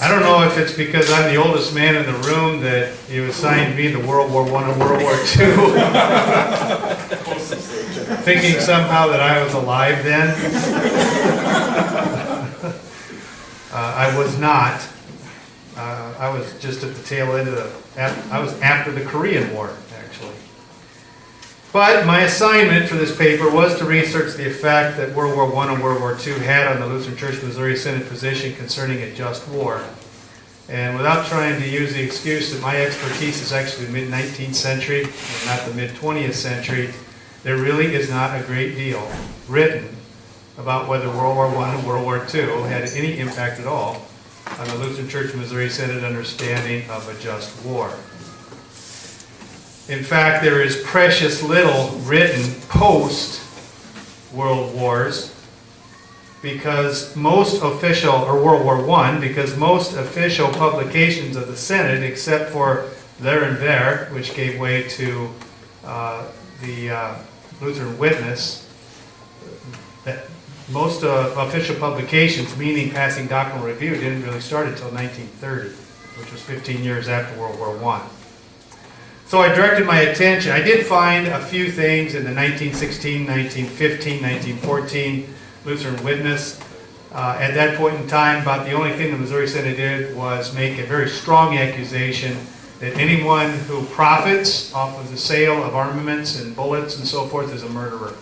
I don't know if it's because I'm the oldest man in the room that you assigned me to World War I and World War II. Thinking somehow that I was alive then. I was not. I was just at the tail end of I was after the Korean War, actually. But my assignment for this paper was to research the effect that World War I and World War II had on the Lutheran Church Missouri Synod position concerning a just war. And without trying to use the excuse that my expertise is actually the mid-19th century and not the mid-20th century, there really is not a great deal written about whether World War I and World War II had any impact at all on the Lutheran Church Missouri Synod understanding of a just war. In fact, there is precious little written post-World Wars because most official, or World War I, because most official publications of the Synod, except for There and There, which gave way to the Lutheran Witness, that most official publications, meaning passing doctrinal review, didn't really start until 1930, which was 15 years after World War I. So I directed my attention. I did find a few things in the 1916, 1915, 1914 Lutheran Witness. At that point in time, about the only thing the Missouri Synod did was make a very strong accusation that anyone who profits off of the sale of armaments and bullets and so forth is a murderer.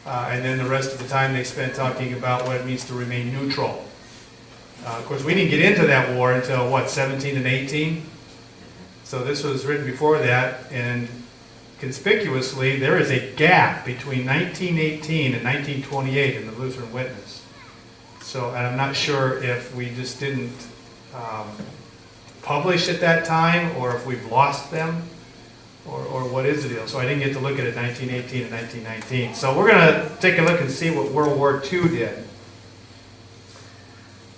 And then the rest of the time they spent talking about what it means to remain neutral. Of course, we didn't get into that war until, what, 17 and 18? So this was written before that, and conspicuously, there is a gap between 1918 and 1928 in the Lutheran Witness. So, and I'm not sure if we just didn't publish at that time, or if we've lost them, or what is the deal. So I didn't get to look at it 1918 and 1919. So we're going to take a look and see what World War II did.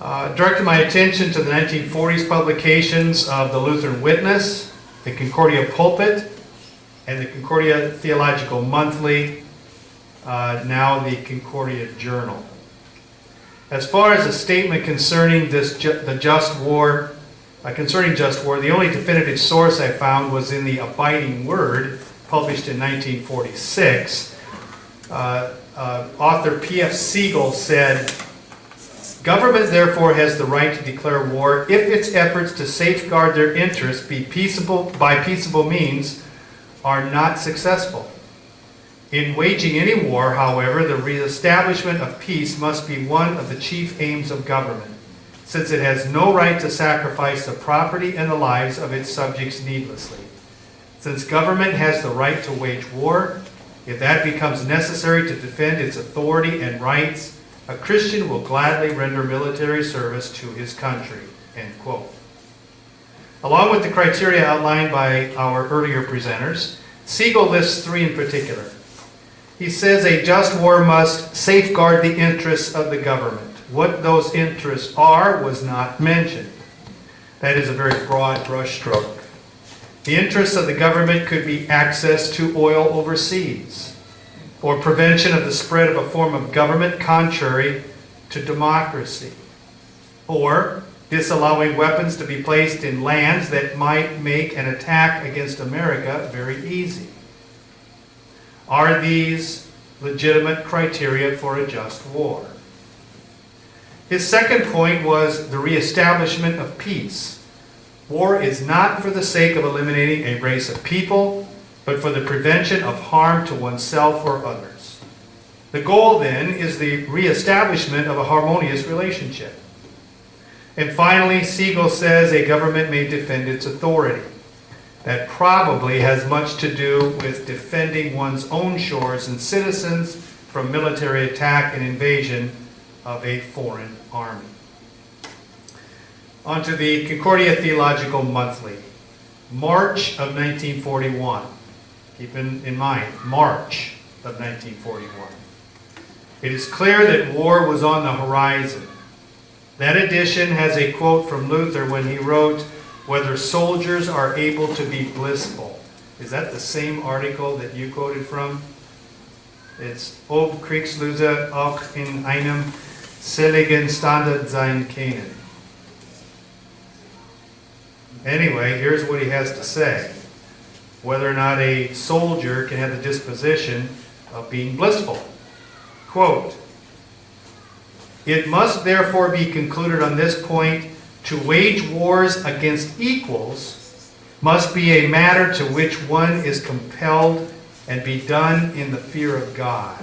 Directed my attention to the 1940s publications of the Lutheran Witness, the Concordia Pulpit, and the Concordia Theological Monthly, now the Concordia Journal. As far as a statement concerning the just war, the only definitive source I found was in the Abiding Word, published in 1946. Author P.F. Siegel said, "Government therefore has the right to declare war if its efforts to safeguard their interests by peaceable means are not successful. In waging any war, however, the reestablishment of peace must be one of the chief aims of government, since it has no right to sacrifice the property and the lives of its subjects needlessly. Since government has the right to wage war, if that becomes necessary to defend its authority and rights, a Christian will gladly render military service to his country." End quote. Along with the criteria outlined by our earlier presenters, Siegel lists three in particular. He says a just war must safeguard the interests of the government. What those interests are was not mentioned. That is a very broad brushstroke. The interests of the government could be access to oil overseas, or prevention of the spread of a form of government contrary to democracy, or disallowing weapons to be placed in lands that might make an attack against America very easy. Are these legitimate criteria for a just war? His second point was the reestablishment of peace. War is not for the sake of eliminating a race of people, but for the prevention of harm to oneself or others. The goal, then, is the reestablishment of a harmonious relationship. And finally, Siegel says a government may defend its authority. That probably has much to do with defending one's own shores and citizens from military attack and invasion of a foreign army. On to the Concordia Theological Monthly, March of 1941. Keep in mind, March of 1941. It is clear that war was on the horizon. That edition has a quote from Luther when he wrote, "Whether soldiers are able to be blissful." Is that the same article that you quoted from? It's "Ob Kriegslöse auch in einem seligen Stande sein können." Anyway, here's what he has to say. Whether or not a soldier can have the disposition of being blissful. Quote, "It must therefore be concluded on this point, to wage wars against equals must be a matter to which one is compelled and be done in the fear of God.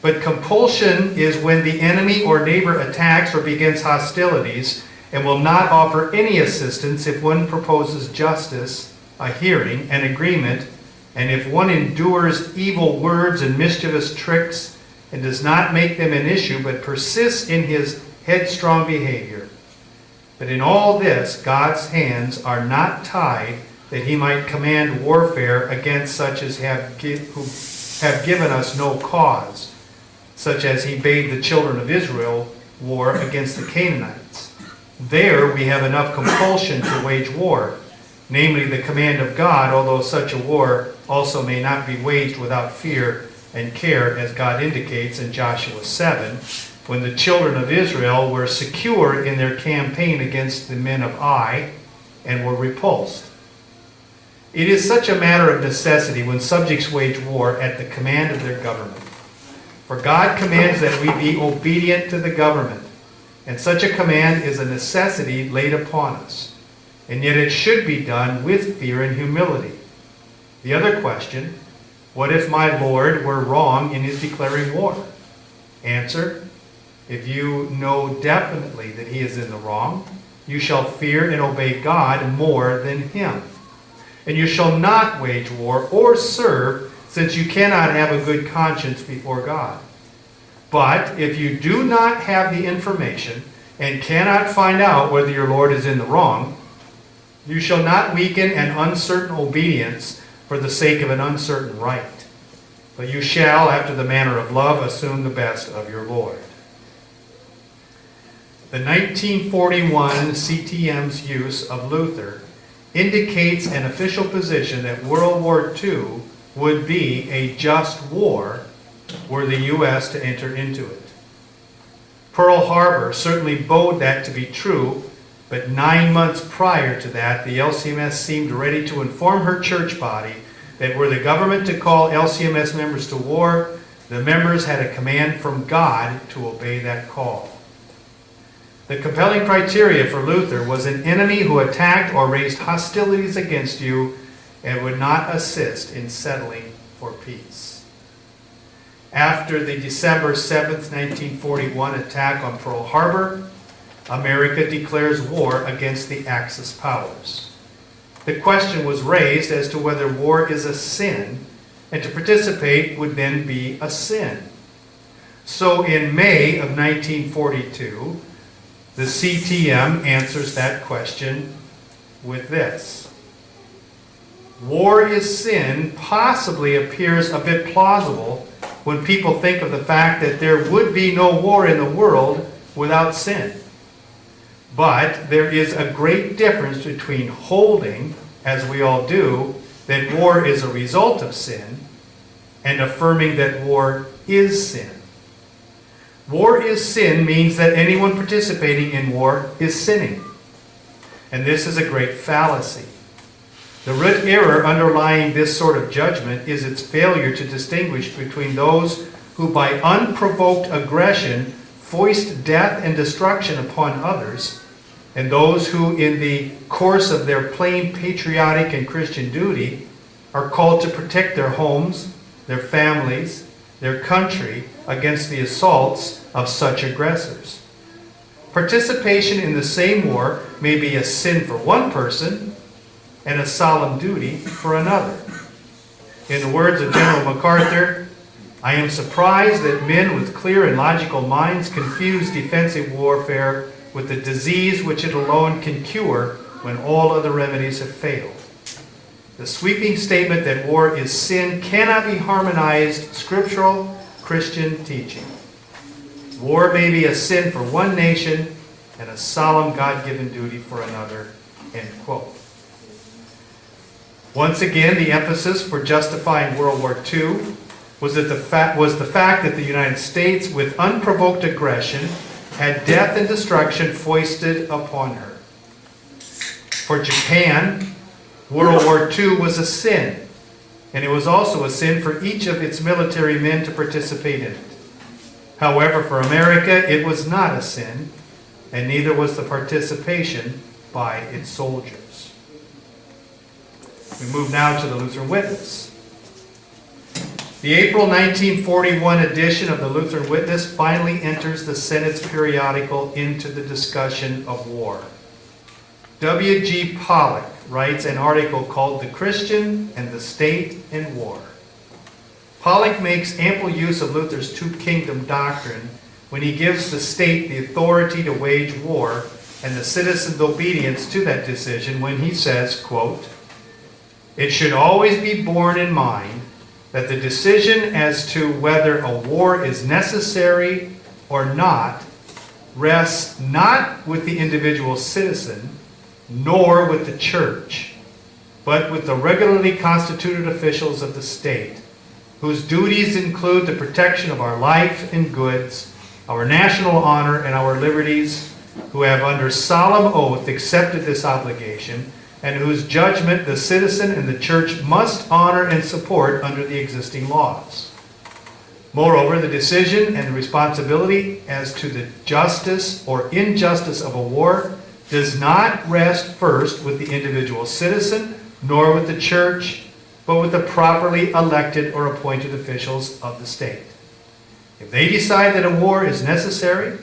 But compulsion is when the enemy or neighbor attacks or begins hostilities and will not offer any assistance if one proposes justice, a hearing, an agreement, and if one endures evil words and mischievous tricks and does not make them an issue but persists in his headstrong behavior. But in all this, God's hands are not tied that he might command warfare against such as who have given us no cause, such as he bade the children of Israel war against the Canaanites. There we have enough compulsion to wage war, namely the command of God, although such a war also may not be waged without fear and care, as God indicates in Joshua 7, when the children of Israel were secure in their campaign against the men of Ai and were repulsed. It is such a matter of necessity when subjects wage war at the command of their government. For God commands that we be obedient to the government, and such a command is a necessity laid upon us. And yet it should be done with fear and humility. The other question, what if my Lord were wrong in his declaring war? Answer, if you know definitely that he is in the wrong, you shall fear and obey God more than him. And you shall not wage war or serve, since you cannot have a good conscience before God. But if you do not have the information and cannot find out whether your Lord is in the wrong, you shall not weaken an uncertain obedience for the sake of an uncertain right. But you shall, after the manner of love, assume the best of your Lord." The 1941 CTM's use of Luther indicates an official position that World War II would be a just war were the U.S. to enter into it. Pearl Harbor certainly bode that to be true, but 9 months prior to that, the LCMS seemed ready to inform her church body that were the government to call LCMS members to war, the members had a command from God to obey that call. The compelling criteria for Luther was an enemy who attacked or raised hostilities against you and would not assist in settling for peace. After the December 7th, 1941 attack on Pearl Harbor, America declares war against the Axis powers. The question was raised as to whether war is a sin, and to participate would then be a sin. So in May of 1942, the CTM answers that question with this. War is sin possibly appears a bit plausible when people think of the fact that there would be no war in the world without sin. But there is a great difference between holding, as we all do, that war is a result of sin, and affirming that war is sin. War is sin means that anyone participating in war is sinning. And this is a great fallacy. The root error underlying this sort of judgment is its failure to distinguish between those who by unprovoked aggression foist death and destruction upon others, and those who in the course of their plain patriotic and Christian duty are called to protect their homes, their families, their country against the assaults of such aggressors. Participation in the same war may be a sin for one person and a solemn duty for another. In the words of General MacArthur, I am surprised that men with clear and logical minds confuse defensive warfare with the disease which it alone can cure when all other remedies have failed. The sweeping statement that war is sin cannot be harmonized scriptural Christian teaching. War may be a sin for one nation and a solemn God-given duty for another, end quote. Once again, the emphasis for justifying World War II was the fact that the United States, with unprovoked aggression, had death and destruction foisted upon her. For Japan, World War II was a sin, and it was also a sin for each of its military men to participate in it. However, for America, it was not a sin, and neither was the participation by its soldiers. We move now to the Lutheran Witness. The April 1941 edition of the Lutheran Witness finally enters the Senate's periodical into the discussion of war. W.G. Pollock writes an article called "The Christian and the State in War." Pollock makes ample use of Luther's two-kingdom doctrine when he gives the state the authority to wage war and the citizen's obedience to that decision when he says, quote, "It should always be borne in mind that the decision as to whether a war is necessary or not rests not with the individual citizen, nor with the church, but with the regularly constituted officials of the state, whose duties include the protection of our life and goods, our national honor, and our liberties, who have under solemn oath accepted this obligation, and whose judgment the citizen and the church must honor and support under the existing laws. Moreover, the decision and the responsibility as to the justice or injustice of a war does not rest first with the individual citizen, nor with the church, but with the properly elected or appointed officials of the state. If they decide that a war is necessary,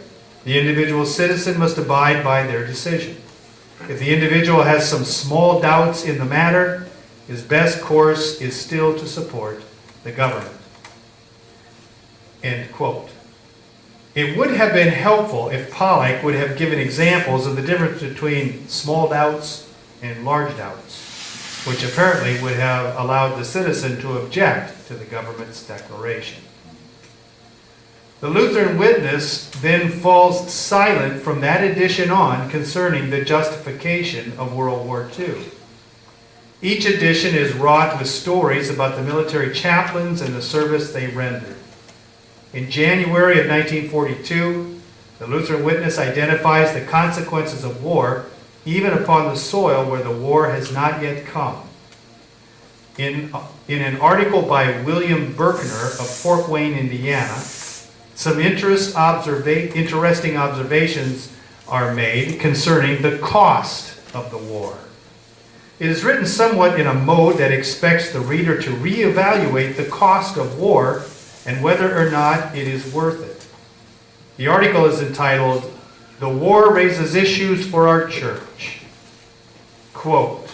the individual citizen must abide by their decision. If the individual has some small doubts in the matter, his best course is still to support the government." End quote. It would have been helpful if Pollock would have given examples of the difference between small doubts and large doubts, which apparently would have allowed the citizen to object to the government's declaration. The Lutheran Witness then falls silent from that edition on concerning the justification of World War II. Each edition is wrought with stories about the military chaplains and the service they rendered. In January of 1942, the Lutheran Witness identifies the consequences of war even upon the soil where the war has not yet come. In an article by William Berkner of Fort Wayne, Indiana, some interesting observations are made concerning the cost of the war. It is written somewhat in a mode that expects the reader to reevaluate the cost of war and whether or not it is worth it. The article is entitled, "The War Raises Issues for Our Church." Quote,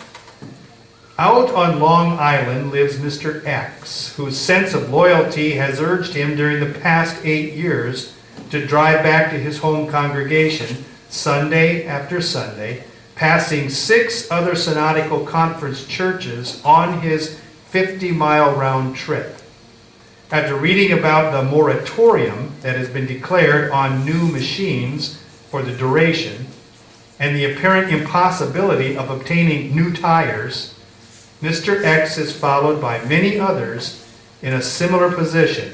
"Out on Long Island lives Mr. X, whose sense of loyalty has urged him during the past 8 years to drive back to his home congregation Sunday after Sunday, passing 6 other synodical conference churches on his 50-mile round trip. After reading about the moratorium that has been declared on new machines for the duration and the apparent impossibility of obtaining new tires, Mr. X is followed by many others in a similar position.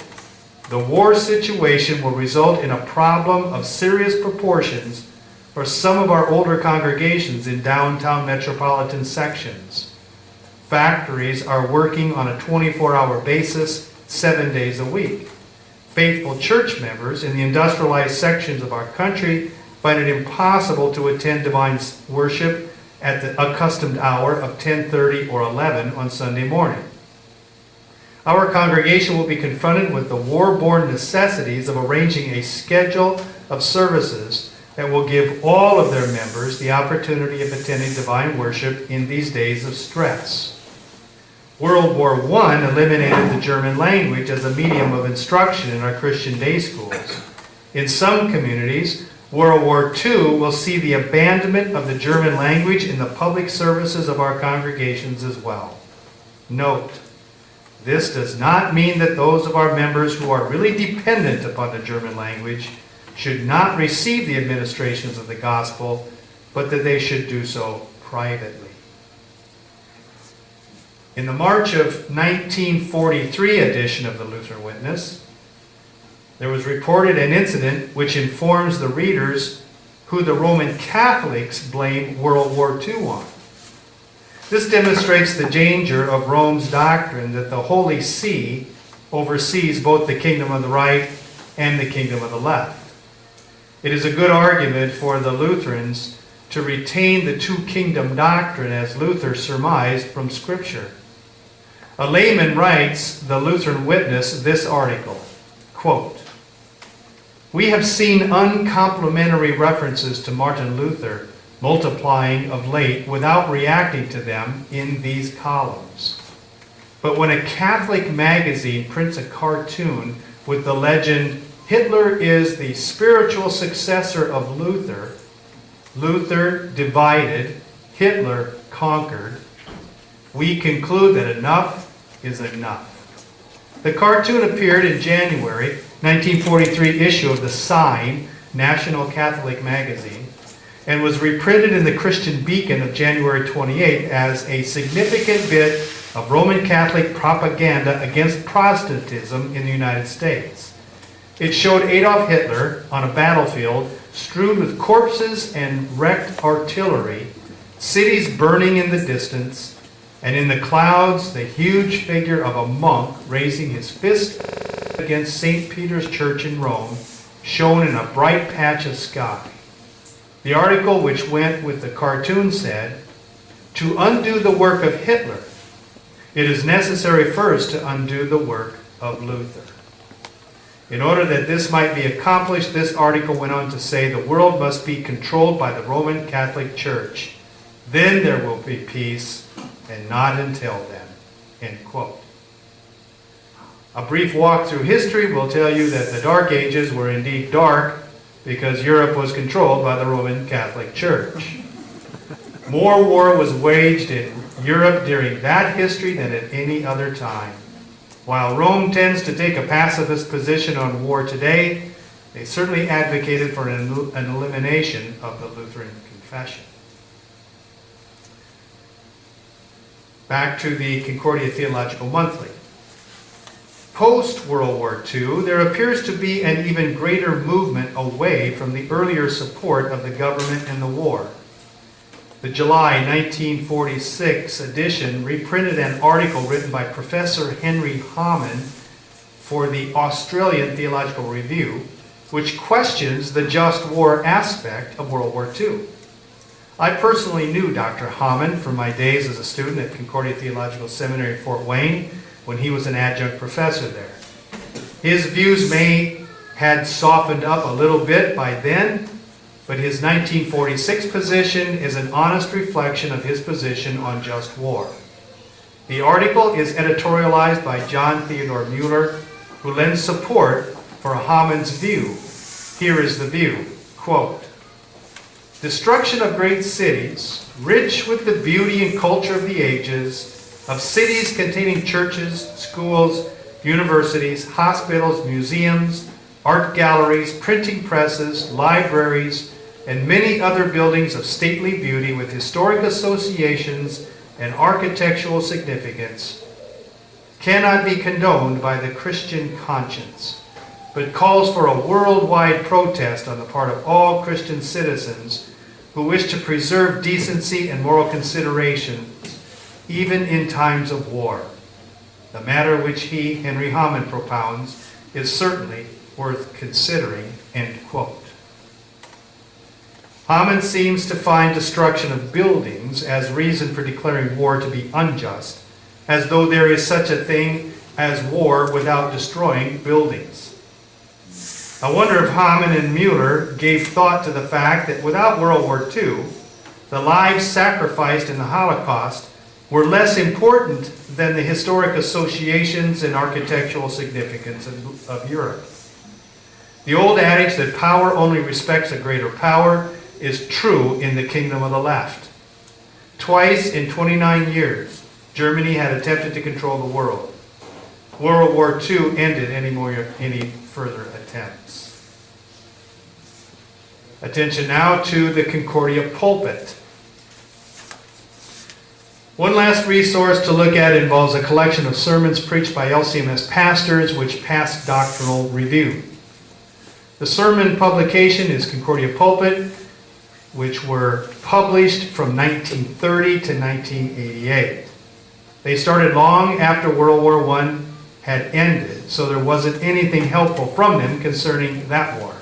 The war situation will result in a problem of serious proportions for some of our older congregations in downtown metropolitan sections. Factories are working on a 24-hour basis, 7 days a week. Faithful church members in the industrialized sections of our country find it impossible to attend divine worship at the accustomed hour of 10:30 or 11 on Sunday morning. Our congregation will be confronted with the war-born necessities of arranging a schedule of services that will give all of their members the opportunity of attending divine worship in these days of stress. World War I eliminated the German language as a medium of instruction in our Christian day schools. In some communities, World War II will see the abandonment of the German language in the public services of our congregations as well. Note, this does not mean that those of our members who are really dependent upon the German language should not receive the administrations of the gospel, but that they should do so privately. In the March of 1943 edition of the Lutheran Witness, there was reported an incident which informs the readers who the Roman Catholics blame World War II on. This demonstrates the danger of Rome's doctrine that the Holy See oversees both the kingdom of the right and the kingdom of the left. It is a good argument for the Lutherans to retain the two-kingdom doctrine as Luther surmised from Scripture. A layman writes, the Lutheran Witness, this article, quote, "We have seen uncomplimentary references to Martin Luther multiplying of late without reacting to them in these columns. But when a Catholic magazine prints a cartoon with the legend, 'Hitler is the spiritual successor of Luther,' Luther divided, Hitler conquered, we conclude that enough is enough." The cartoon appeared in January 1943 issue of the Sign, National Catholic magazine, and was reprinted in the Christian Beacon of January 28 as a significant bit of Roman Catholic propaganda against Protestantism in the United States. It showed Adolf Hitler on a battlefield strewn with corpses and wrecked artillery, cities burning in the distance, and in the clouds the huge figure of a monk raising his fist against St. Peter's Church in Rome, shown in a bright patch of sky. The article which went with the cartoon said, "To undo the work of Hitler, it is necessary first to undo the work of Luther." In order that this might be accomplished, this article went on to say the world must be controlled by the Roman Catholic Church. Then there will be peace, and not until then. End quote. A brief walk through history will tell you that the Dark Ages were indeed dark because Europe was controlled by the Roman Catholic Church. More war was waged in Europe during that history than at any other time. While Rome tends to take a pacifist position on war today, they certainly advocated for an elimination of the Lutheran confession. Back to the Concordia Theological Monthly. Post-World War II, there appears to be an even greater movement away from the earlier support of the government and the war. The July 1946 edition reprinted an article written by Professor Henry Hamann for the Australian Theological Review, which questions the just war aspect of World War II. I personally knew Dr. Hamann from my days as a student at Concordia Theological Seminary in Fort Wayne when he was an adjunct professor there. His views may had softened up a little bit by then, but his 1946 position is an honest reflection of his position on just war. The article is editorialized by John Theodore Mueller, who lends support for Hamann's view. Here is the view, quote, "Destruction of great cities, rich with the beauty and culture of the ages, of cities containing churches, schools, universities, hospitals, museums, art galleries, printing presses, libraries, and many other buildings of stately beauty with historic associations and architectural significance, cannot be condoned by the Christian conscience, but calls for a worldwide protest on the part of all Christian citizens who wish to preserve decency and moral considerations, even in times of war. The matter which he, Henry Hamann, propounds is certainly worth considering," end quote. Hamann seems to find destruction of buildings as reason for declaring war to be unjust, as though there is such a thing as war without destroying buildings. I wonder if Hamann and Mueller gave thought to the fact that without World War II, the lives sacrificed in the Holocaust were less important than the historic associations and architectural significance of Europe. The old adage that power only respects a greater power is true in the kingdom of the left. Twice in 29 years, Germany had attempted to control the world. World War II ended any further attempts. Attention now to the Concordia pulpit. One last resource to look at involves a collection of sermons preached by LCMS pastors which passed doctrinal review. The sermon publication is Concordia Pulpit, which were published from 1930 to 1988. They started long after World War I had ended, so there wasn't anything helpful from them concerning that war.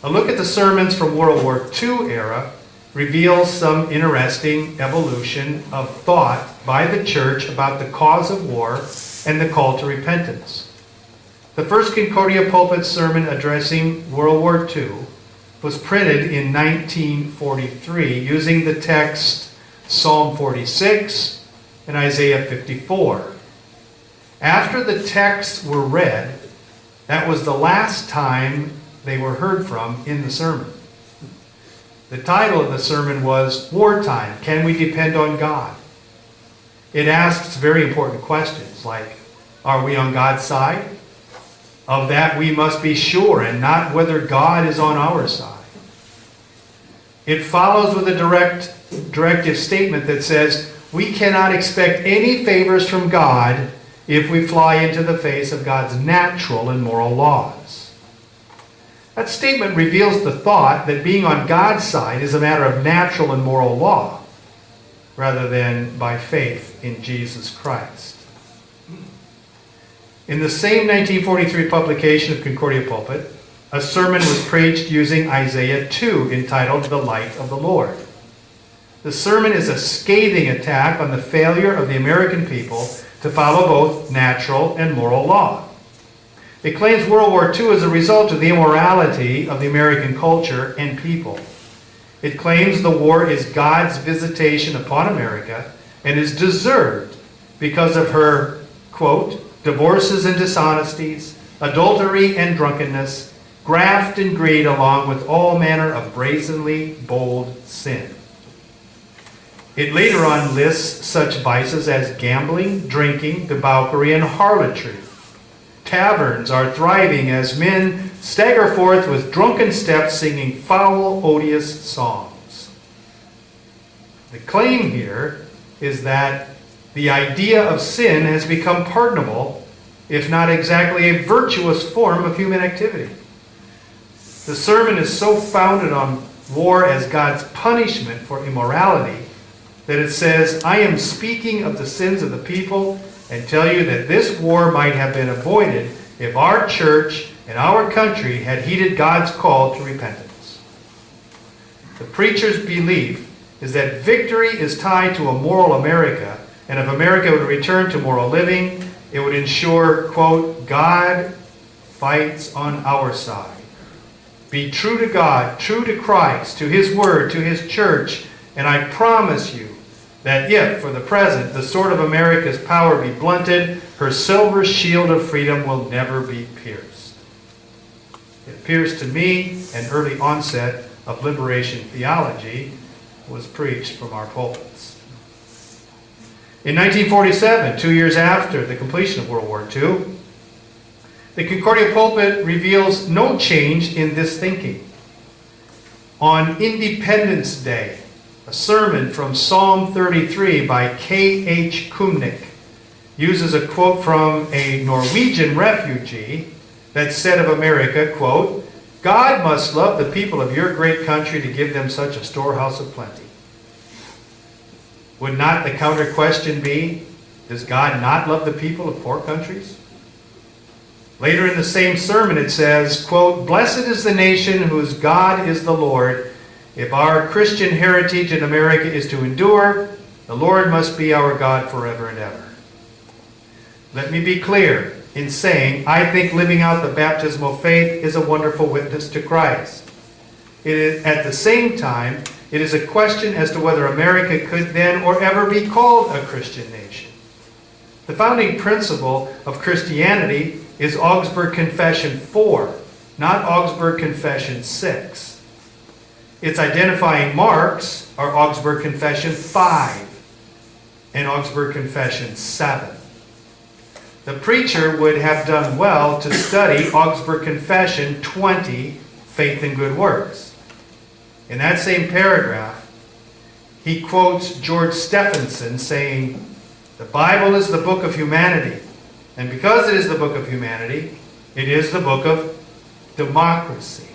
A look at the sermons from World War II era reveals some interesting evolution of thought by the church about the cause of war and the call to repentance. The first Concordia pulpit sermon addressing World War II was printed in 1943 using the text Psalm 46 and Isaiah 54. After the texts were read, that was the last time they were heard from in the sermon. The title of the sermon was Wartime, Can We Depend on God? It asks very important questions like, are we on God's side? Of that we must be sure, and not whether God is on our side. It follows with a directive statement that says, we cannot expect any favors from God if we fly into the face of God's natural and moral laws. That statement reveals the thought that being on God's side is a matter of natural and moral law, rather than by faith in Jesus Christ. In the same 1943 publication of Concordia Pulpit, a sermon was preached using Isaiah 2, entitled The Light of the Lord. The sermon is a scathing attack on the failure of the American people to follow both natural and moral law. It claims World War II is a result of the immorality of the American culture and people. It claims the war is God's visitation upon America and is deserved because of her, quote, divorces and dishonesties, adultery and drunkenness, graft and greed, along with all manner of brazenly bold sin. It later on lists such vices as gambling, drinking, debauchery, and harlotry. Taverns are thriving as men stagger forth with drunken steps singing foul, odious songs. The claim here is that the idea of sin has become pardonable, if not exactly a virtuous form of human activity. The sermon is so founded on war as God's punishment for immorality that it says, I am speaking of the sins of the people and tell you that this war might have been avoided if our church and our country had heeded God's call to repentance. The preacher's belief is that victory is tied to a moral America, and if America would return to moral living, it would ensure, quote, God fights on our side. Be true to God, true to Christ, to His Word, to His church, and I promise you that if, for the present, the sword of America's power be blunted, her silver shield of freedom will never be pierced. It appears to me an early onset of liberation theology was preached from our pulpits. In 1947, 2 years after the completion of World War II, the Concordia pulpit reveals no change in this thinking. On Independence Day, a sermon from Psalm 33 by K.H. Kumnik uses a quote from a Norwegian refugee that said of America, quote, God must love the people of your great country to give them such a storehouse of plenty. Would not the counter question be, does God not love the people of poor countries? Later in the same sermon it says, quote, blessed is the nation whose God is the Lord. If our Christian heritage in America is to endure, the Lord must be our God forever and ever. Let me be clear in saying I think living out the baptismal faith is a wonderful witness to Christ. It is, at the same time, it is a question as to whether America could then or ever be called a Christian nation. The founding principle of Christianity is Augsburg Confession 4, not Augsburg Confession 6. Its identifying marks are Augsburg Confession 5 and Augsburg Confession 7. The preacher would have done well to study Augsburg Confession 20, Faith and Good Works. In that same paragraph, he quotes George Stephenson saying, the Bible is the book of humanity, and because it is the book of humanity, it is the book of democracy.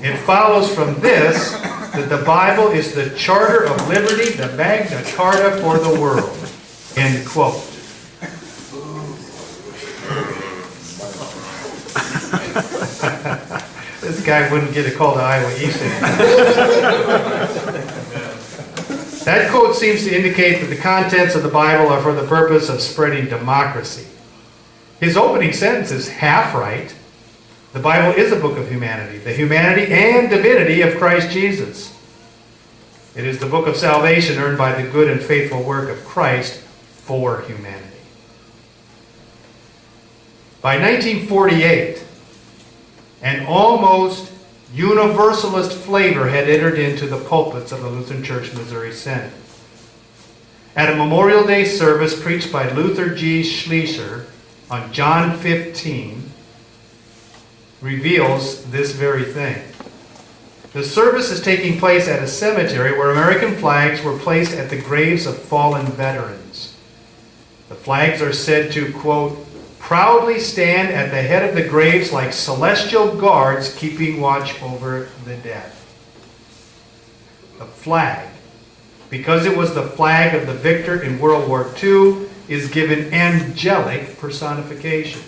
It follows from this that the Bible is the charter of liberty, the Magna Carta for the world. End quote. This guy wouldn't get a call to Iowa East anymore. That quote seems to indicate that the contents of the Bible are for the purpose of spreading democracy. His opening sentence is half right. The Bible is a book of humanity, the humanity and divinity of Christ Jesus. It is the book of salvation earned by the good and faithful work of Christ for humanity. By 1948, an almost universalist flavor had entered into the pulpits of the Lutheran Church Missouri Synod. At a Memorial Day service preached by Luther G. Schleicher on John 15, reveals this very thing. The service is taking place at a cemetery where American flags were placed at the graves of fallen veterans. The flags are said to, quote, proudly stand at the head of the graves like celestial guards keeping watch over the dead. The flag, because it was the flag of the victor in World War II, is given angelic personification.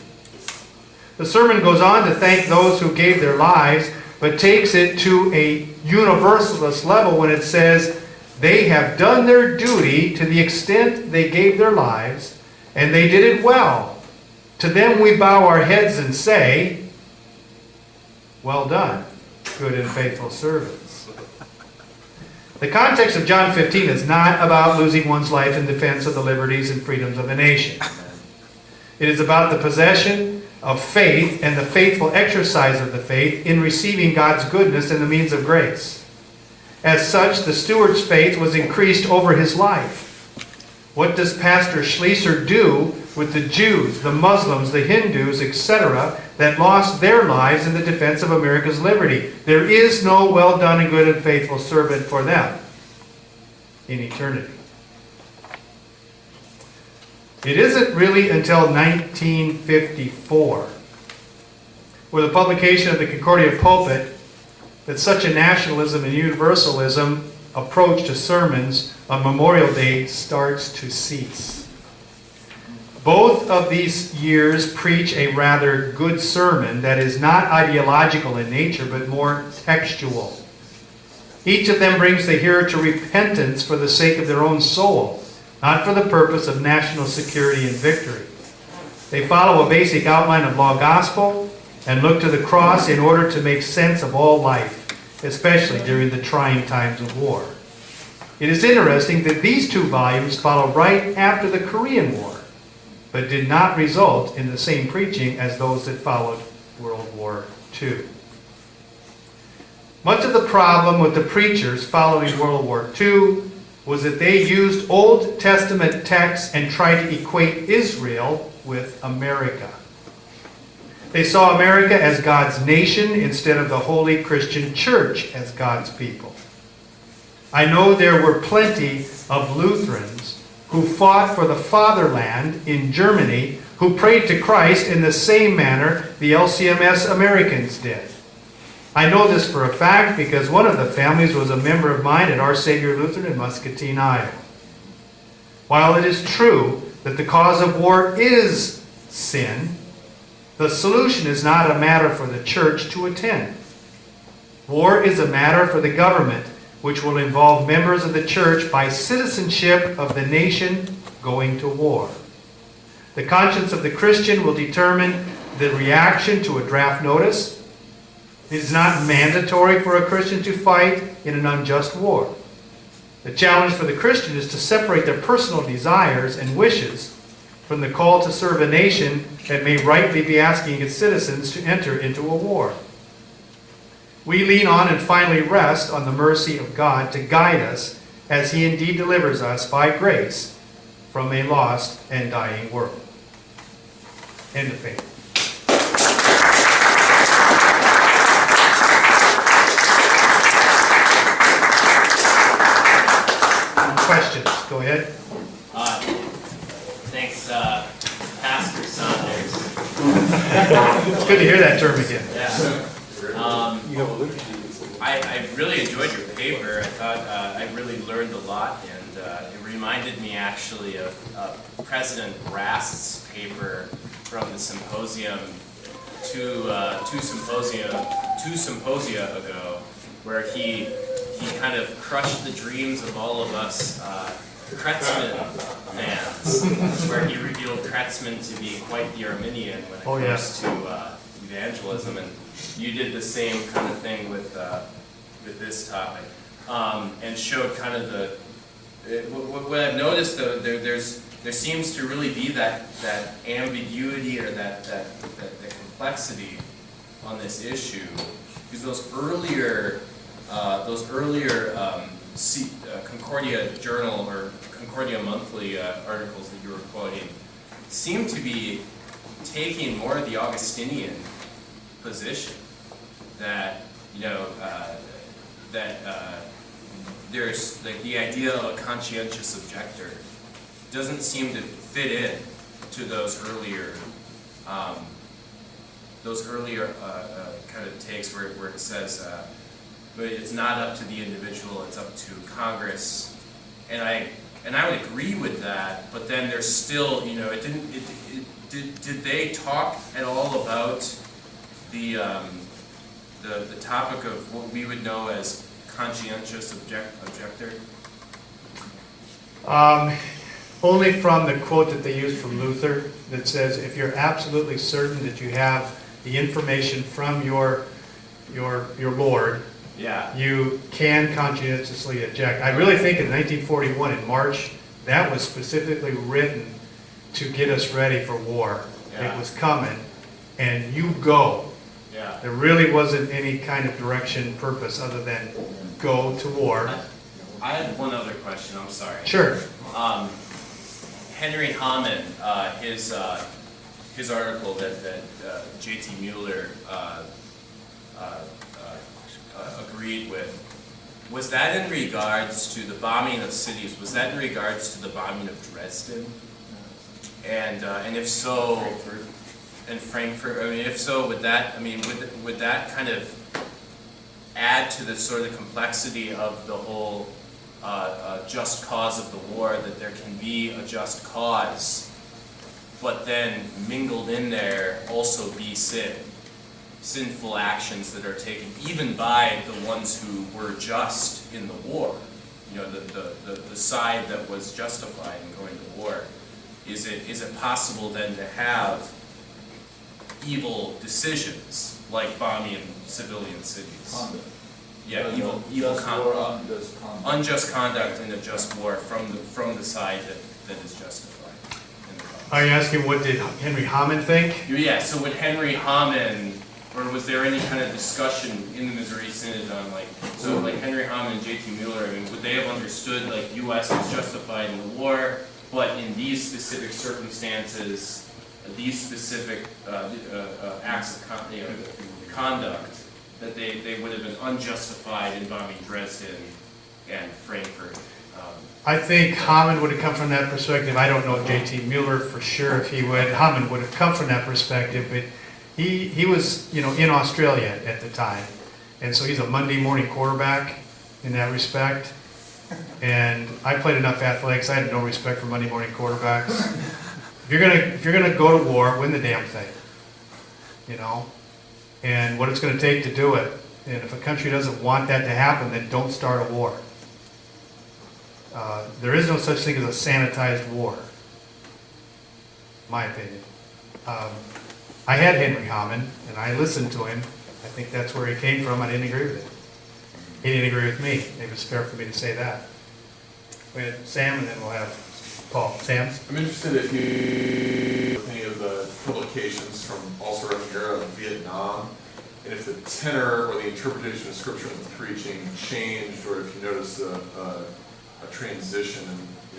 The sermon goes on to thank those who gave their lives, but takes it to a universalist level when it says, they have done their duty to the extent they gave their lives, and they did it well. To them we bow our heads and say, well done, good and faithful servants. The context of John 15 is not about losing one's life in defense of the liberties and freedoms of a nation. It is about the possession of faith and the faithful exercise of the faith in receiving God's goodness and the means of grace. As such, the steward's faith was increased over his life. What does Pastor Schleicher do with the Jews, the Muslims, the Hindus, etc., that lost their lives in the defense of America's liberty? There is no well done and good and faithful servant for them in eternity. It isn't really until 1954, with the publication of the Concordia Pulpit, that such a nationalism and universalism approach to sermons on Memorial Day starts to cease. Both of these years preach a rather good sermon that is not ideological in nature, but more textual. Each of them brings the hearer to repentance for the sake of their own soul, not for the purpose of national security and victory. They follow a basic outline of law gospel and look to the cross in order to make sense of all life, especially during the trying times of war. It is interesting that these two volumes follow right after the Korean War, but did not result in the same preaching as those that followed World War II. Much of the problem with the preachers following World War II was that they used Old Testament texts and tried to equate Israel with America. They saw America as God's nation instead of the holy Christian church as God's people. I know there were plenty of Lutherans who fought for the fatherland in Germany who prayed to Christ in the same manner the LCMS Americans did. I know this for a fact because one of the families was a member of mine at Our Savior Lutheran in Muscatine, Iowa. While it is true that the cause of war is sin, the solution is not a matter for the church to attend. War is a matter for the government, which will involve members of the church by citizenship of the nation going to war. The conscience of the Christian will determine the reaction to a draft notice. It is not mandatory for a Christian to fight in an unjust war. The challenge for the Christian is to separate their personal desires and wishes from the call to serve a nation that may rightly be asking its citizens to enter into a war. We lean on and finally rest on the mercy of God to guide us as He indeed delivers us by grace from a lost and dying world. End of paper. Questions? Go ahead. Thanks, Pastor Saunders. It's good to hear that term again. Yeah. I really enjoyed your paper. I thought I really learned a lot, and it reminded me actually of President Rast's paper from the symposium two symposia ago, where he kind of crushed the dreams of all of us Kretzmann fans, where he revealed Kretzmann to be quite the Arminian when it comes to evangelism, and you did the same kind of thing with this topic, and showed kind of the what I've noticed though, there seems to really be that ambiguity or that complexity on this issue, because those earlier Concordia Journal or Concordia Monthly articles that you were quoting seem to be taking more of the Augustinian position, that there's like the idea of a conscientious objector doesn't seem to fit in to those earlier kind of takes where it says but it's not up to the individual, it's up to Congress, and I would agree with that, but then there's still, did they talk at all about the topic of what we would know as conscientious objector? Only from the quote that they used from Luther that says, if you're absolutely certain that you have the information from your Lord, yeah, you can conscientiously object. I really think in 1941, in March, that was specifically written to get us ready for war. Yeah. It was coming, and you go. Yeah. There really wasn't any kind of direction, purpose, other than go to war. I had one other question, I'm sorry. Sure. Henry Hamann, his article that J.T. Mueller agreed with, was that in regards to the bombing of cities? Was that in regards to the bombing of Dresden? And if so, and Frankfurt. I mean, if so, would that kind of add to the sort of complexity of the whole just cause of the war? That there can be a just cause, but then mingled in there also be sinful actions that are taken even by the ones who were just in the war. The side that was justified in going to war. Is it possible then to have evil decisions like bombing civilian cities? Conduct. Yeah, evil unjust conduct in a just war from the side that is justified in the cause. Are you asking what did Henry Hamann think? Yeah, so would Henry Hamann, or was there any kind of discussion in the Missouri Synod on like Henry Hamann and J.T. Mueller, I mean, would they have understood like U.S. is justified in the war, but in these specific circumstances, these specific acts of conduct, that they would have been unjustified in bombing Dresden and Frankfurt? I think Hamann would have come from that perspective. I don't know J.T. Mueller for sure if he would. Hamann would have come from that perspective, but he was in Australia at the time, and so he's a Monday morning quarterback in that respect. And I played enough athletics. I had no respect for Monday morning quarterbacks. If you're gonna go to war, win the damn thing, and what it's going to take to do it. And if a country doesn't want that to happen, then don't start a war. There is no such thing as a sanitized war, in my opinion. I had Henry Hamann, and I listened to him. I think that's where he came from. I didn't agree with it. He didn't agree with me. Maybe it's fair for me to say that. We had Sam, and then we'll have Paul. Sam? I'm interested if you any of the publications from also around the era of Vietnam, and if the tenor or the interpretation of scripture and preaching changed, or if you noticed a transition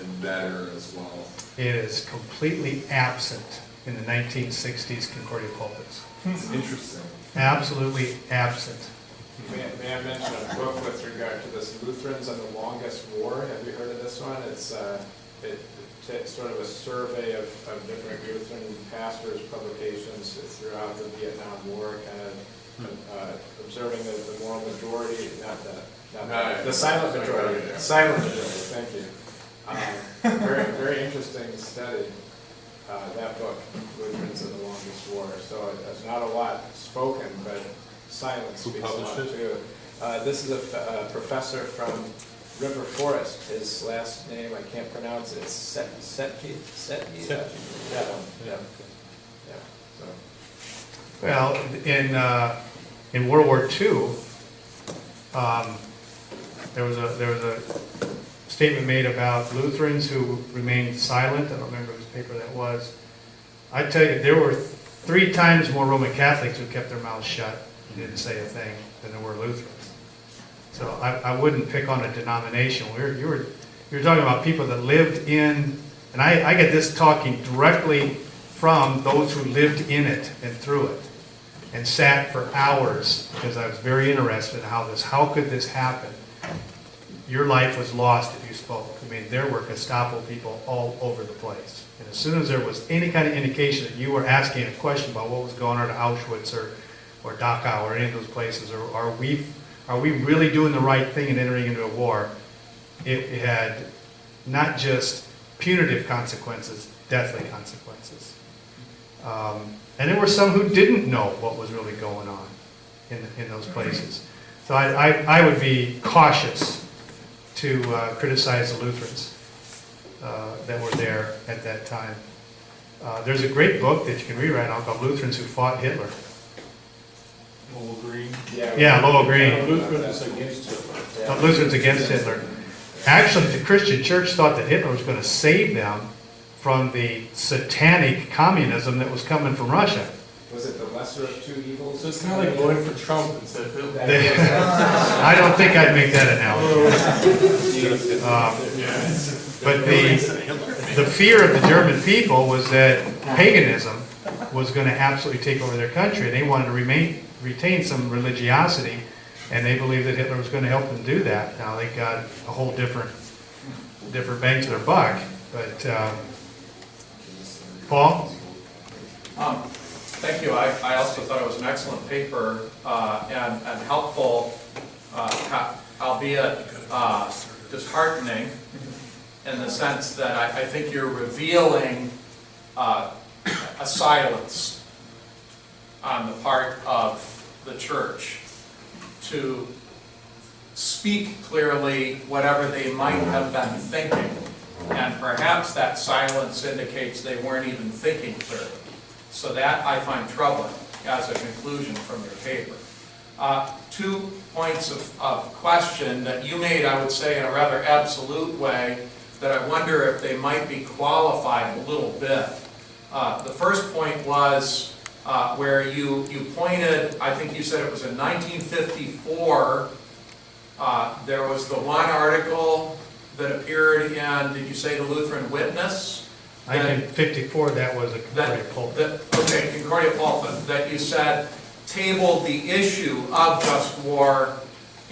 in that era as well. It is completely absent in the 1960s Concordia pulpits. It's interesting. Absolutely absent. May I mention a book with regard to this, Lutherans and the Longest War? Have you heard of this one? It's sort of a survey of different Lutheran pastors' publications throughout the Vietnam War, kind of observing the moral majority, No, the silent majority, yeah. silent majority, thank you. Very, very interesting study, that book, Lutherans and the Longest War. So there's not a lot spoken, but silence Who speaks a lot published it? too. This is a professor from River Forest. His last name, I can't pronounce it. It's Setke? Yeah. So. Well, in World War II, there was a statement made about Lutherans who remained silent. I don't remember whose paper that was. I tell you, there were 3 times more Roman Catholics who kept their mouths shut and didn't say a thing than there were Lutherans. So I wouldn't pick on a denomination. You were talking about people that lived in, and I get this talking directly from those who lived in it and through it, and sat for hours because I was very interested in how could this happen? Your life was lost if you spoke. I mean, there were Gestapo people all over the place. And as soon as there was any kind of indication that you were asking a question about what was going on at Auschwitz or Dachau or any of those places, or are we really doing the right thing and entering into a war, it had not just punitive consequences, deathly consequences. And there were some who didn't know what was really going on in those places. So I would be cautious to criticize the Lutherans that were there at that time. There's a great book that you can read right now called Lutherans Who Fought Hitler. Lowell Green. Yeah, Lowell Green. Lutherans against Hitler. Lutherans against Hitler. Actually, the Christian church thought that Hitler was going to save them from the satanic communism that was coming from Russia. Was it the lesser of two evils? So it's kind of like voting for Trump instead of Hitler. I don't think I'd make that analogy. But the fear of the German people was that paganism was going to absolutely take over their country, and they wanted to retain some religiosity, and they believed that Hitler was going to help them do that. Now they got a whole different bang for their buck. But Paul? Thank you. I also thought it was an excellent paper and helpful, albeit disheartening, in the sense that I think you're revealing a silence on the part of the church to speak clearly whatever they might have been thinking. And perhaps that silence indicates they weren't even thinking clearly. So that I find troubling as a conclusion from your paper. 2 points of question that you made, I would say, in a rather absolute way, that I wonder if they might be qualified a little bit. The first point was where you pointed, I think you said it was in 1954, there was the one article that appeared in, did you say the Lutheran Witness? I think in 54 that was a Concordia pulpit. Okay, Concordia pulpit, that you said tabled the issue of just war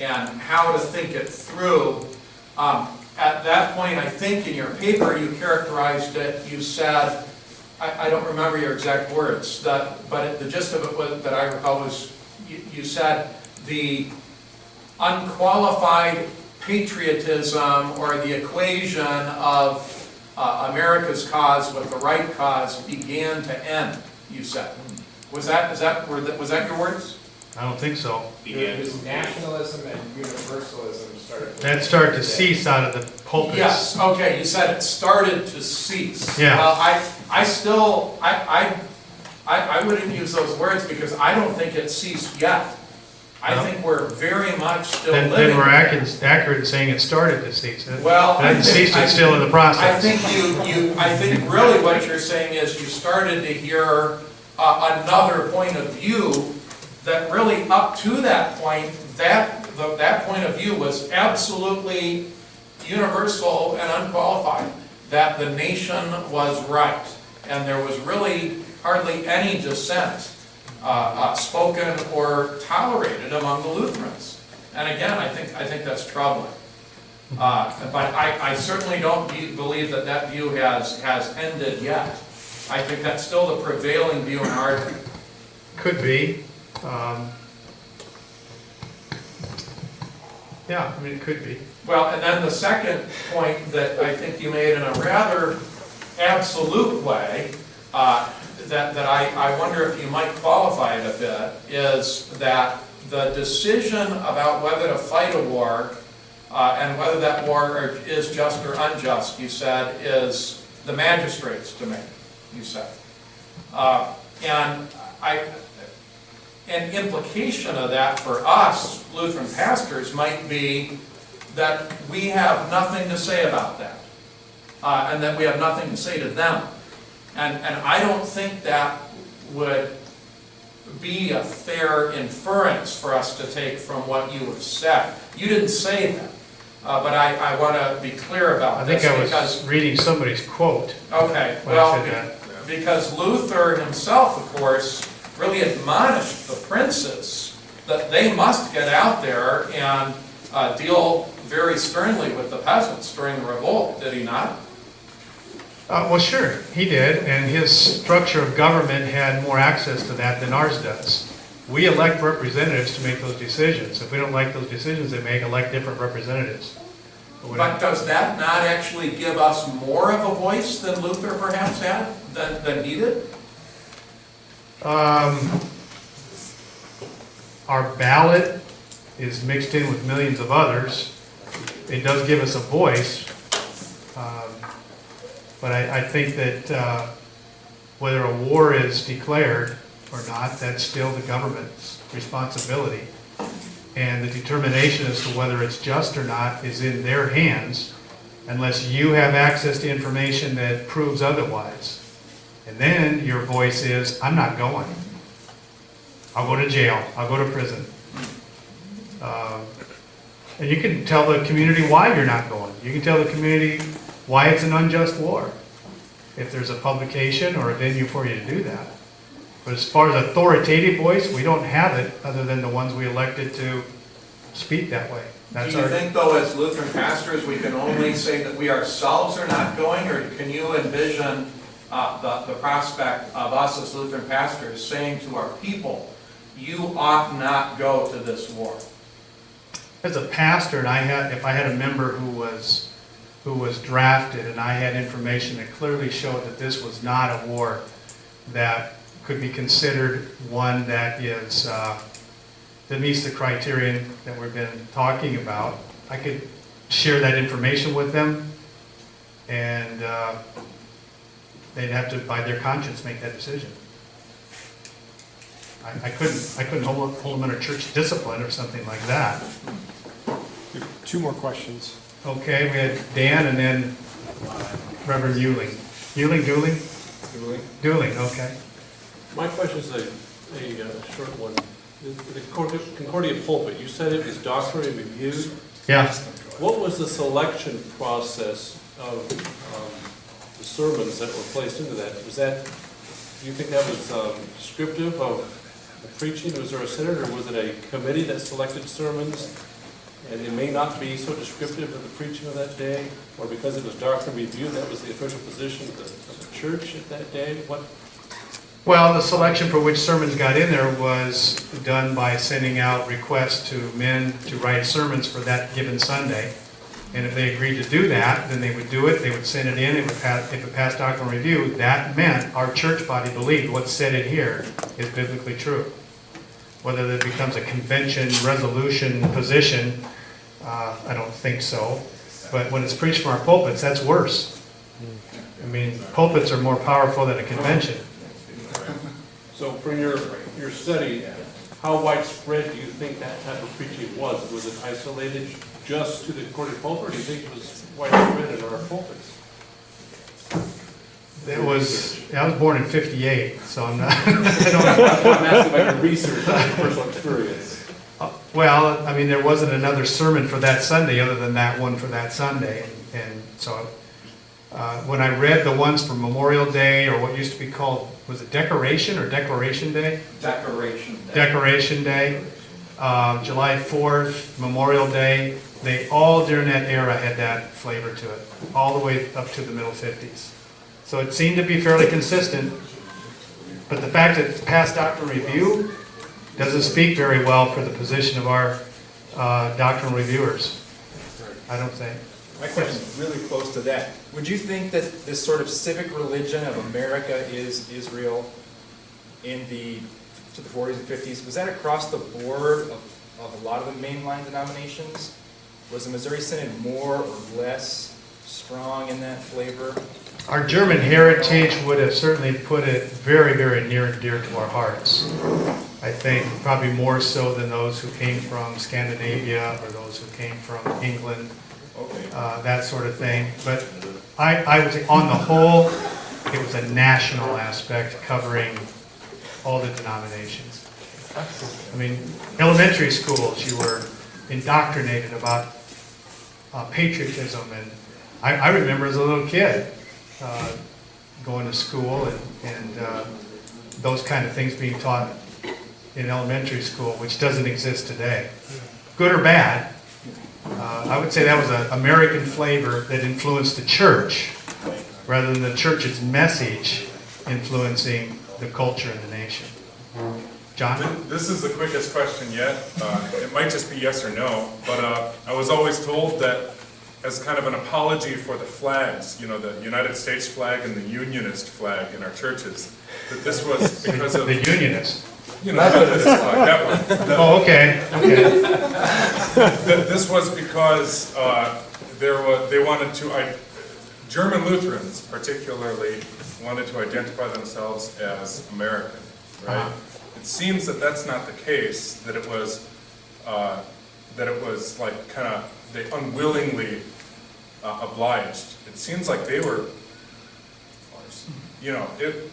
and how to think it through. At that point, I think in your paper you characterized it, you said, I don't remember your exact words, but the gist of it was, that I recall was, you said the unqualified patriotism or the equation of America's cause with the right cause began to end, you said. Was that your words? I don't think so. It was nationalism and universalism started. That started to cease out of the pulpits. Yes, okay, you said it started to cease. Yeah. Well, I wouldn't use those words because I don't think it ceased yet. I think we're very much still living. Then we're accurate in saying it started to cease. Well, It hasn't ceased, it's still in the process. I think really what you're saying is you started to hear another point of view that really up to that point, that point of view was absolutely universal and unqualified, that the nation was right. And there was really hardly any dissent spoken or tolerated among the Lutherans. And again, I think that's troubling. But I certainly don't believe that view has ended yet. I think that's still the prevailing view in our. Could be. Yeah, I mean, it could be. Well, and then the second point that I think you made in a rather absolute way, that I wonder if you might qualify it a bit, is that the decision about whether to fight a war and whether that war is just or unjust, you said, is the magistrates to make, you said. And an implication of that for us, Lutheran pastors, might be that we have nothing to say about that, and that we have nothing to say to them. And I don't think that would be a fair inference for us to take from what you have said. You didn't say that, but I want to be clear about I this. think I was because, reading somebody's quote okay, when I well, said that. because Luther himself, of course, really admonished the princes that they must get out there and deal very sternly with the peasants during the revolt, did he not? Well, sure, he did, and his structure of government had more access to that than ours does. We elect representatives to make those decisions. If we don't like those decisions they make, elect different representatives. But does that not actually give us more of a voice than Luther perhaps had, than he did? Our ballot is mixed in with millions of others. It does give us a voice, but I think that whether a war is declared or not, that's still the government's responsibility. And the determination as to whether it's just or not is in their hands, unless you have access to information that proves otherwise. And then your voice is, I'm not going. I'll go to jail. I'll go to prison. And you can tell the community why you're not going. You can tell the community why it's an unjust war, if there's a publication or a venue for you to do that. But as far as authoritative voice, we don't have it other than the ones we elected to speak that way. Do you think, though, as Lutheran pastors, we can only say that we ourselves are not going, or can you envision the prospect of us as Lutheran pastors saying to our people, you ought not go to this war? As a pastor, and if I had a member who was drafted and I had information that clearly showed that this was not a war that could be considered one that is that meets the criterion that we've been talking about, I could share that information with them, and they'd have to, by their conscience, make that decision. I couldn't hold them under church discipline or something like that. Two more questions. Okay, we had Dan and then Reverend Euling. Euling, Dueling, okay. My question is a short one. The Concordia pulpit, you said it was doctrinally reviewed. Yeah. What was the selection process of the sermons that were placed into that? Do you think that was descriptive of the preaching? Was there a synod, or was it a committee that selected sermons? And it may not be so descriptive of the preaching of that day, or because it was doctrinally reviewed, that was the official position of the church at that day? What? Well, the selection for which sermons got in there was done by sending out requests to men to write sermons for that given Sunday. And if they agreed to do that, then they would do it, they would send it in, if it passed doctrinal review, that meant our church body believed what's said in here is biblically true. Whether that becomes a convention, resolution, position, I don't think so. But when it's preached from our pulpits, that's worse. I mean, pulpits are more powerful than a convention. So from your study, how widespread do you think that type of preaching was? Was it isolated just to the Concordia pulpit, or do you think it was widespread in our pulpits? I was born in '58, so I'm not. I'm asking about your research, not your personal experience. Well, I mean, there wasn't another sermon for that Sunday other than that one for that Sunday. And so when I read the ones for Memorial Day, or what used to be called, was it Decoration or Declaration Day? Decoration Day. Decoration Day, July 4th, Memorial Day, they all during that era had that flavor to it, all the way up to the middle 50s. So it seemed to be fairly consistent, but the fact that it's passed doctrinal review doesn't speak very well for the position of our doctrinal reviewers. I don't think. My question is really close to that. Would you think that this sort of civic religion of America is Israel to the 40s and 50s? Was that across the board of a lot of the mainline denominations? Was the Missouri Synod more or less strong in that flavor? Our German heritage would have certainly put it very, very near and dear to our hearts. I think probably more so than those who came from Scandinavia or those who came from England, that sort of thing. But I would say on the whole, it was a national aspect covering all the denominations. I mean, elementary schools, you were indoctrinated about patriotism, and I remember as a little kid going to school and those kind of things being taught in elementary school, which doesn't exist today. Good or bad, I would say that was an American flavor that influenced the church rather than the church's message influencing the culture and the nation. John? This is the quickest question yet. It might just be yes or no, but I was always told that as kind of an apology for the flags, you know, the United States flag and the Unionist flag in our churches, that this was because of... The Unionist. You know, Methodist flag, that one. Oh, okay, okay. That this was because they wanted to... German Lutherans particularly wanted to identify themselves as American, right? It seems that that's not the case, that it was like kind of, they unwillingly obliged. It seems like they were, you know, it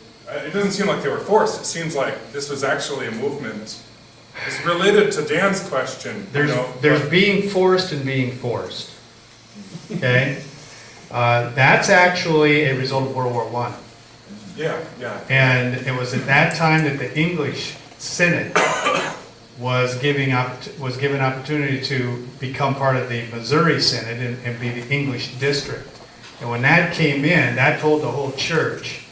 doesn't seem like they were forced. It seems like this was actually a movement. It's related to Dan's question, you know. There's being forced and being forced, okay? That's actually a result of World War I. Yeah, yeah. And it was at that time that the English Synod was given opportunity to become part of the Missouri Synod and be the English district. And when that came in, that told the whole church,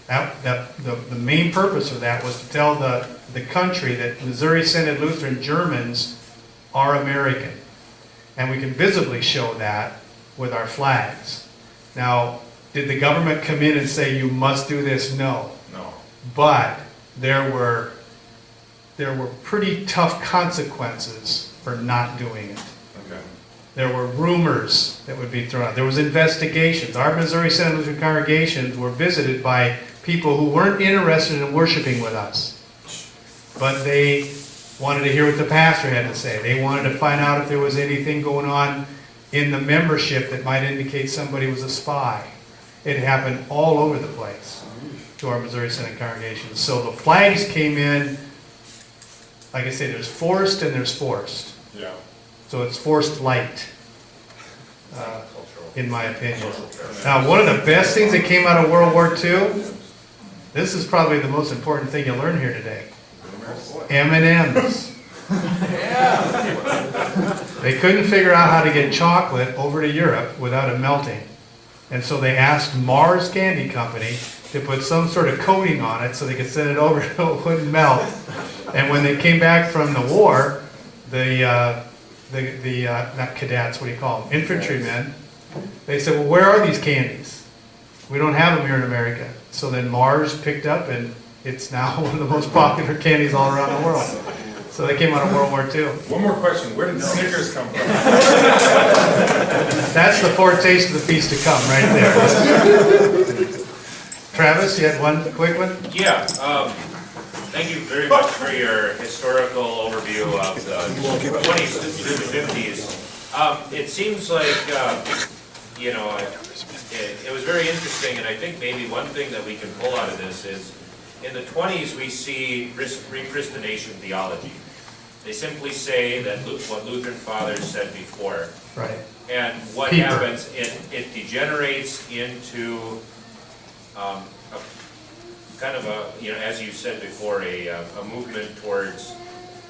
the main purpose of that was to tell the country that Missouri Synod Lutheran Germans are American. And we can visibly show that with our flags. Now, did the government come in and say you must do this? No. No. But there were pretty tough consequences for not doing it. Okay. There were rumors that would be thrown out. There was investigations. Our Missouri Synod Lutheran congregations were visited by people who weren't interested in worshiping with us. But they wanted to hear what the pastor had to say. They wanted to find out if there was anything going on in the membership that might indicate somebody was a spy. It happened all over the place to our Missouri Synod congregations. So the flags came in, like I say, there's forced and there's forced. Yeah. So it's forced light, in my opinion. Now, one of the best things that came out of World War II, this is probably the most important thing you'll learn here today. M&Ms. They couldn't figure out how to get chocolate over to Europe without it melting. And so they asked Mars Candy Company to put some sort of coating on it so they could send it over so it wouldn't melt. And when they came back from the war, the not cadets, what do you call them, infantrymen, they said, well, where are these candies? We don't have them here in America. So then Mars picked up, and it's now one of the most popular candies all around the world. So they came out of World War II. One more question. Where did Snickers come from? That's the foretaste of the feast to come, right there. Travis, you had one quick one? Yeah. Thank you very much for your historical overview of the 20s through the 50s. It seems like, you know, it was very interesting, and I think maybe one thing that we can pull out of this is, in the 20s we see rechristenation theology. They simply say that what Lutheran fathers said before. Right. And what Peter. happens, it degenerates into a kind of a, you know, as you said before, a movement towards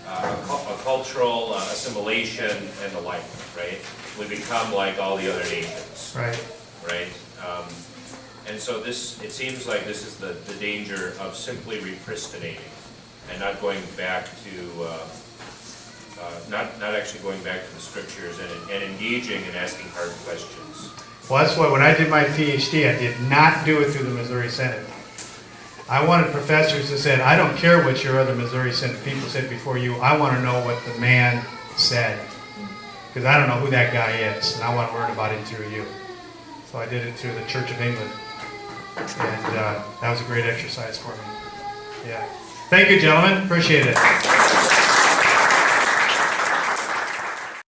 a cultural assimilation and the like, right? We become like all the other nations. Right. Right? And so this, it seems like this is the danger of simply repristinating and not going back to not actually going back to the scriptures and engaging and asking hard questions. Well, that's why when I did my PhD, I did not do it through the Missouri Synod. I wanted professors who said, I don't care what your other Missouri Synod people said before you, I want to know what the man said. Because I don't know who that guy is, and I want to learn about him through you. So I did it through the Church of England. And that was a great exercise for me. Yeah. Thank you, gentlemen. Appreciate it.